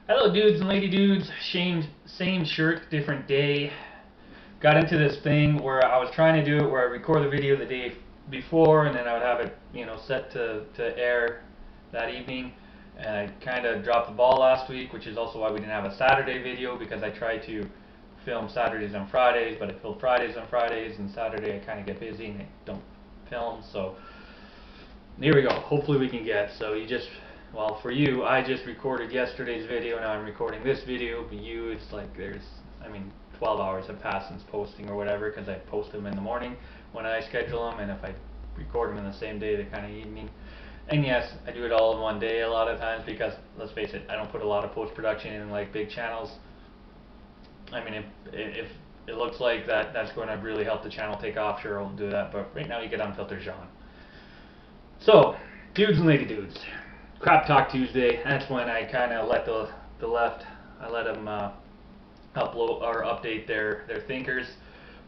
Hello dudes and lady dudes, same shirt, different day. Got into this thing where I was trying to do it where I record the video the day before and then I would have it, set to air that evening. And I kind of dropped the ball last week, which is also why we didn't have a Saturday video, because I tried to film Saturdays and Fridays, but I film Fridays and Fridays, and Saturday I kind of get busy and I don't film. So here we go. Hopefully we can get. So well, for you, I just recorded yesterday's video. Now I'm recording this video. For you, it's like 12 hours have passed since posting or whatever, because I post them in the morning when I schedule them, and if I record them in the same day, they're kind of evening. And yes, I do it all in one day a lot of times because, let's face it, I don't put a lot of post-production in like big channels. I mean, if it looks like that's going to really help the channel take off, sure, I'll do that. But right now, you get Unfiltered Sean. So, dudes and lady dudes, Crap Talk Tuesday. That's when I kind of let the left, I let them upload or update their thinkers,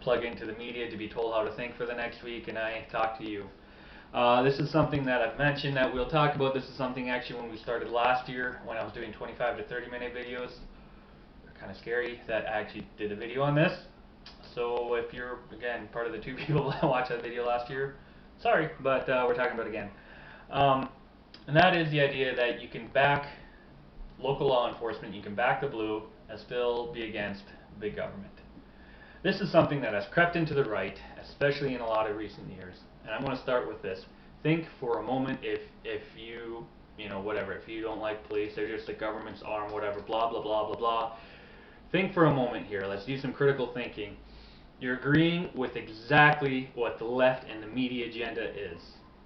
plug into the media to be told how to think for the next week, and I talk to you. This is something that I've mentioned that we'll talk about. This is something actually when we started last year, when I was doing 25 to 30 minute videos. They're kind of scary that I actually did a video on this. So if you're, again, part of the two people that watched that video last year, sorry, but we're talking about it again. And that is the idea that you can back local law enforcement, you can back the blue, and still be against big government. This is something that has crept into the right, especially in a lot of recent years. And I'm going to start with this. Think for a moment if you, whatever, if you don't like police, they're just the government's arm, whatever, blah, blah, blah, blah, blah. Think for a moment here. Let's do some critical thinking. You're agreeing with exactly what the left and the media agenda is.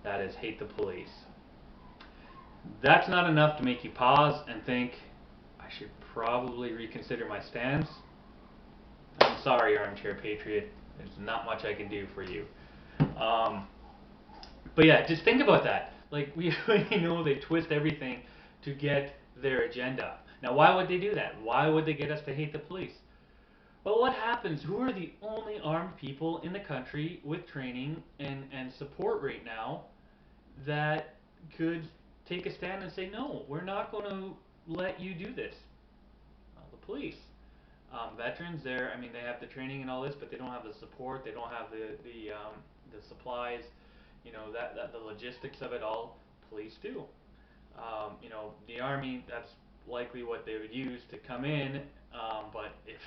That is, hate the police. That's not enough to make you pause and think, I should probably reconsider my stance. I'm sorry, Armchair Patriot. There's not much I can do for you. But yeah, just think about that. Like, we know they twist everything to get their agenda. Now, why would they do that? Why would they get us to hate the police? Well, what happens? Who are the only armed people in the country with training and support right now that could take a stand and say, no, we're not going to let you do this? Well, the police. Veterans, they have the training and all this, but they don't have the support. They don't have the supplies. The logistics of it all. Police do. The army, that's likely what they would use to come in. But if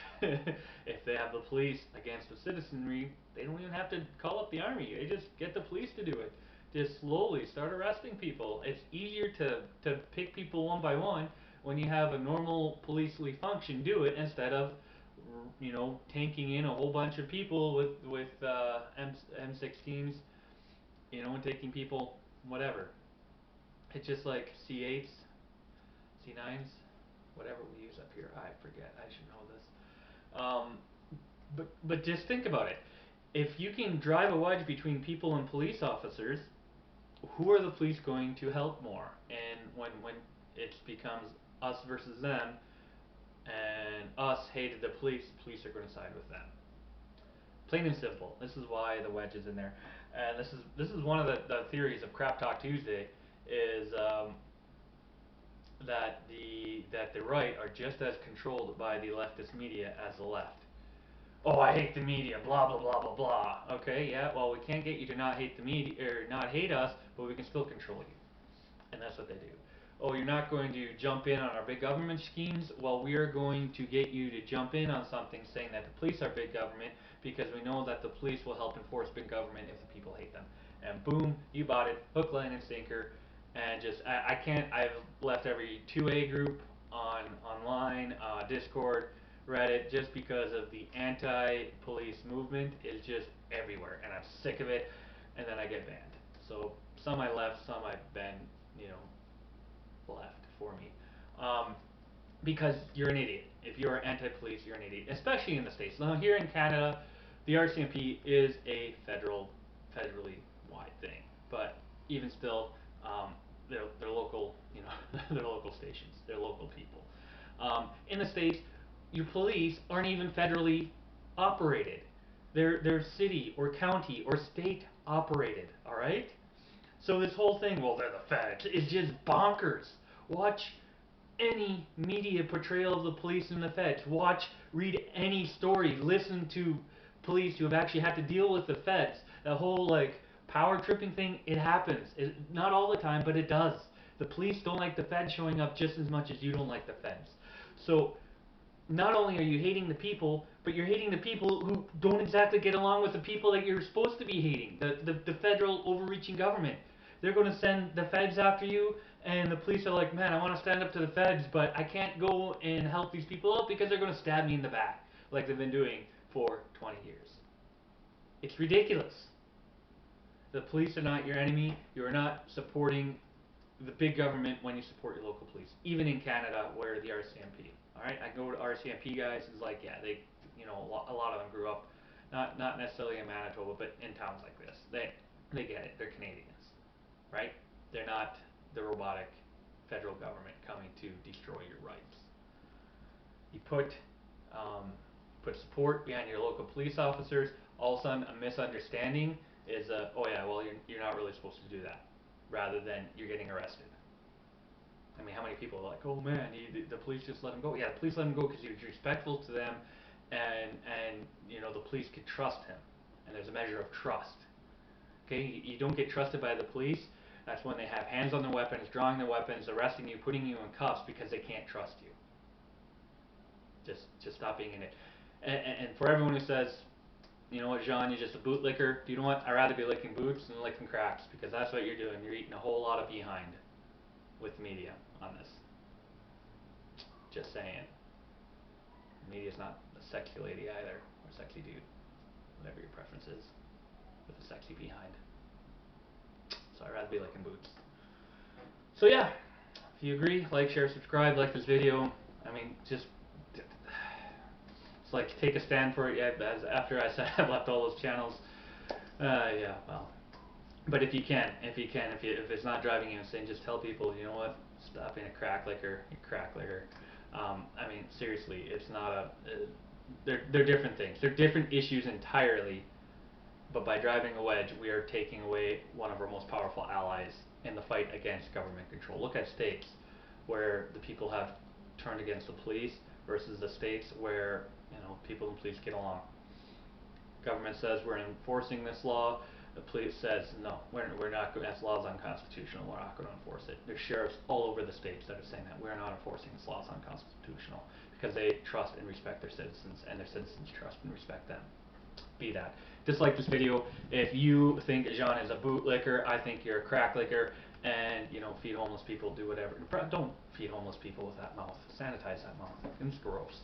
if they have the police against the citizenry, they don't even have to call up the army. They just get the police to do it. Just slowly start arresting people. It's easier to pick people one by one when you have a normal policely function do it, instead of tanking in a whole bunch of people with M16s, and taking people, whatever. It's just like C8s, C9s, whatever we use up here. I forget. I should know this. But just think about it. If you can drive a wedge between people and police officers, who are the police going to help more? And when it becomes us versus them, and us hated the police are going to side with them. Plain and simple. This is why the wedge is in there. And this is one of the theories of Crap Talk Tuesday, is that the right are just as controlled by the leftist media as the left. Oh, I hate the media, blah blah blah blah blah. Okay, yeah, well, we can't get you to not hate the media or not hate us, but we can still control you. And that's what they do. Oh, you're not going to jump in on our big government schemes? Well, we are going to get you to jump in on something saying that the police are big government, because we know that the police will help enforce big government if the people hate them. And boom, you bought it, hook, line, and sinker. And I've left every 2A group online, Discord, Reddit, just because of the anti-police movement is just everywhere, and I'm sick of it, and then I get banned. So some I left, some I've been, left for me. Because you're an idiot. If you're anti-police, you're an idiot, especially in the States. Now, here in Canada, the RCMP is a federally wide thing, but even still, they're local, they're local stations, they're local people. In the States, your police aren't even federally operated. They're city or county or state operated, all right? So this whole thing, well, they're the feds, is just bonkers. Watch any media portrayal of the police and the feds. Read any story, listen to police who have actually had to deal with the feds. The whole like power tripping thing, it happens. Not all the time, but it does. The police don't like the feds showing up just as much as you don't like the feds. So not only are you hating the people, but you're hating the people who don't exactly get along with the people that you're supposed to be hating. The federal overreaching government. They're going to send the feds after you, and the police are like, man, I want to stand up to the feds, but I can't go and help these people out because they're going to stab me in the back, like they've been doing for 20 years. It's ridiculous. The police are not your enemy. You are not supporting the big government when you support your local police, even in Canada where the RCMP. All right, I go to RCMP guys. It's like, yeah, they, a lot of them grew up, not necessarily in Manitoba, but in towns like this. They get it. They're Canadians, right? They're not the robotic federal government coming to destroy your rights. You put support behind your local police officers. All of a sudden, a misunderstanding is, oh yeah, well you're not really supposed to do that, rather than you're getting arrested. I mean, how many people are like, oh man, the police just let him go? Yeah, the police let him go because he was respectful to them, and the police could trust him, and there's a measure of trust. Okay, you don't get trusted by the police. That's when they have hands on their weapons, drawing their weapons, arresting you, putting you in cuffs because they can't trust you. Just stop being in it. And for everyone who says, you know what, Jean, you're just a bootlicker, you know what? I'd rather be licking boots than licking cracks, because that's what you're doing. You're eating a whole lot of behind with media on this. Just saying. Media's not a sexy lady either, or a sexy dude, whatever your preference is, with a sexy behind. So I'd rather be licking boots. So yeah, if you agree, like, share, subscribe, like this video. I mean, just, it's like take a stand for it. Yeah, as after I said I've left all those channels. Yeah, well. But if it's not driving you insane, just tell people, you know what, stop being a crack licker, you crack licker. I mean, seriously, it's not they're different things. They're different issues entirely. But by driving a wedge, we are taking away one of our most powerful allies in the fight against government control. Look at states where the people have turned against the police versus the states where people and police get along. Government says we're enforcing this law. The police says no, we're not. This law is unconstitutional. We're not going to enforce it. There's sheriffs all over the states that are saying that we're not enforcing this law is unconstitutional because they trust and respect their citizens, and their citizens trust and respect them. Be that. Dislike this video if you think Jean is a bootlicker. I think you're a crack licker, and feed homeless people, do whatever. Don't feed homeless people with that mouth. Sanitize that mouth. It's gross.